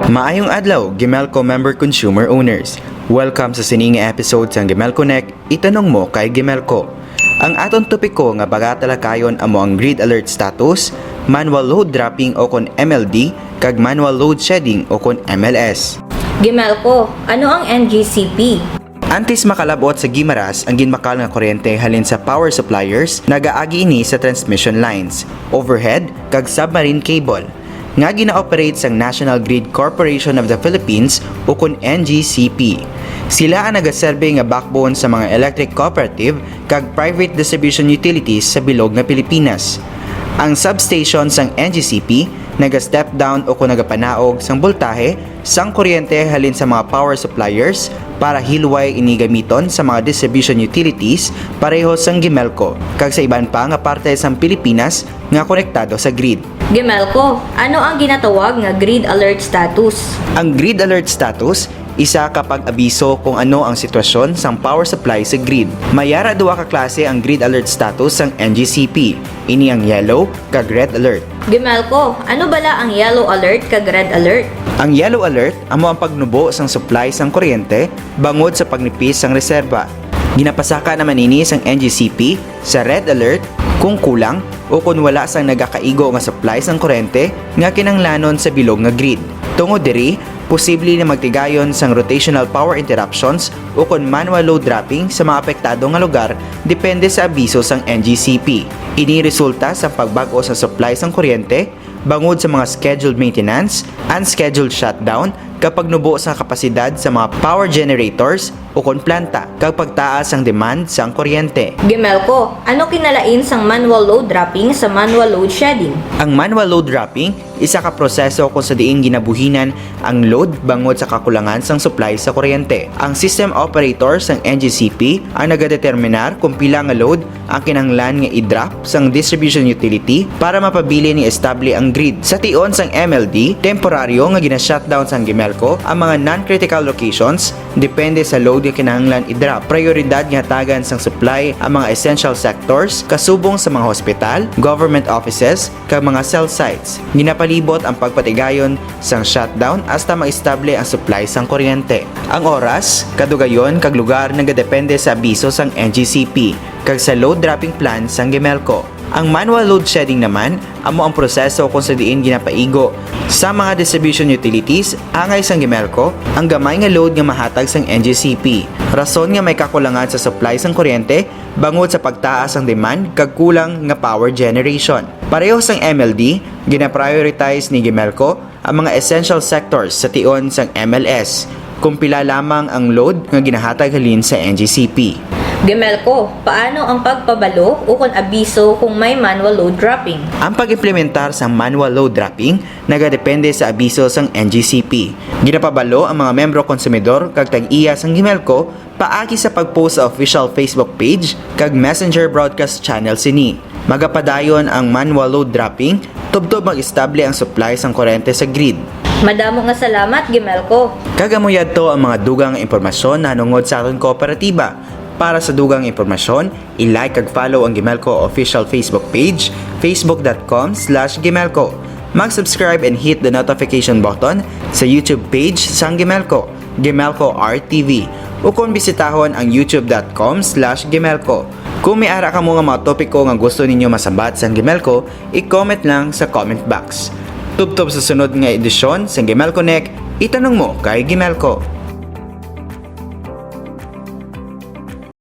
Maayong adlaw, Gimelco member consumer owners. Welcome sa sining episode sa Gimelco Connect. Itanong mo kay Gimelco. Ang aton topiko nga bagatalakayon amo ang grid alert status, manual load dropping o kon MLD, kag manual load shedding o kon MLS. Gimelco, ano ang NGCP? Antes makalabot sa gimaras ang ginmakal nga kuryente halin sa power suppliers, nagaagi ini sa transmission lines, overhead kag submarine cable nga gina-operate sang National Grid Corporation of the Philippines o kun NGCP. Sila ang nagaserbe nga backbone sa mga electric cooperative kag private distribution utilities sa bilog nga Pilipinas. Ang substation sang NGCP naga-step down o kung nagapanaog sang boltahe sang kuryente halin sa mga power suppliers para hilway inigamiton sa mga distribution utilities pareho sang Gimelco kag sa iban pa nga parte sang Pilipinas nga konektado sa grid. Gimelco, ano ang ginatawag nga grid alert status? Ang grid alert status isa kapag abiso kung ano ang sitwasyon sang power supply sa grid. Mayara duwa ka klase ang grid alert status sang NGCP. Ini ang yellow kag red alert. Gimelco, ano bala ang yellow alert kag red alert? Ang yellow alert amo ang pagnubo sang supply sang kuryente bangod sa pagnipis sang reserba. Ginapasaka naman ini sang NGCP sa red alert kung kulang o kung wala sang nagakaigo nga supply sang kuryente nga kinanglanon sa bilog nga grid. Tungod diri, posible na magtigayon sang rotational power interruptions o kung manual load dropping sa mga apektado nga lugar depende sa abiso sang NGCP. Ini resulta sa pagbag-o sa supply sang kuryente bangod sa mga scheduled maintenance, unscheduled shutdown kapag nubo sa kapasidad sa mga power generators o kon planta kapag taas ang demand sa kuryente. Gimelco, ano kinalain sang manual load dropping sa manual load shedding? Ang manual load dropping, isa ka proseso kung sa diing ginabuhinan ang load bangod sa kakulangan sang supply sa kuryente. Ang system operator sang NGCP ang nagadeterminar kung pila nga load ang kinahanglan nga i-drop sang distribution utility para mapabili ni establi ang grid. Sa tion sang MLD, temporaryo nga gina-shutdown sang Gimelco ang mga non-critical locations depende sa load nga kinahanglan i-drop. Prioridad nga hatagan sang supply ang mga essential sectors kasubong sa mga hospital, government offices kag mga cell sites. Ginapalibot ang pagpatigayon sang shutdown hasta maestable ang supply sang kuryente. Ang oras, kadugayon kag lugar nagadepende sa abiso sang NGCP kag sa load dropping plan sang Gimelco. Ang manual load shedding naman amo ang proseso kung sa diin ginapaigo sa mga distribution utilities angay sang Gimelco ang gamay nga load nga mahatag sang NGCP. Rason nga may kakulangan sa supply sang kuryente bangod sa pagtaas ang demand kag kulang nga power generation. Pareho sang MLD, gina-prioritize ni Gimelco ang mga essential sectors sa tion sang MLS kung pila lamang ang load nga ginahatag halin sa NGCP. Gimelco, paano ang pagpabalo o kung abiso kung may manual load dropping? Ang pag-implementar sa manual load dropping nagadepende sa abiso sang NGCP. Ginapabalo ang mga membro konsumidor kag tag-iya sang Gimelco paagi sa pag-post sa official Facebook page kag Messenger broadcast channel sini. Magapadayon ang manual load dropping tubtob mag-estable ang supply sang kuryente sa grid. Madamo nga salamat, Gimelco. Kagamuyad to ang mga dugang impormasyon na nungod sa aton kooperatiba. Para sa dugang impormasyon, i-like kag follow ang Gimelco official Facebook page, facebook.com/Gimelco. Mag-subscribe and hit the notification button sa YouTube page sang Gimelco, Gimelco RTV. O kung bisitahon ang youtube.com/Gimelco. Kung may ara ka mo nga mga topiko nga gusto ninyo masambat sa Gimelco, i-comment lang sa comment box. Tubtob sa sunod nga edisyon sa Gimelco Connect, itanong mo kay Gimelco.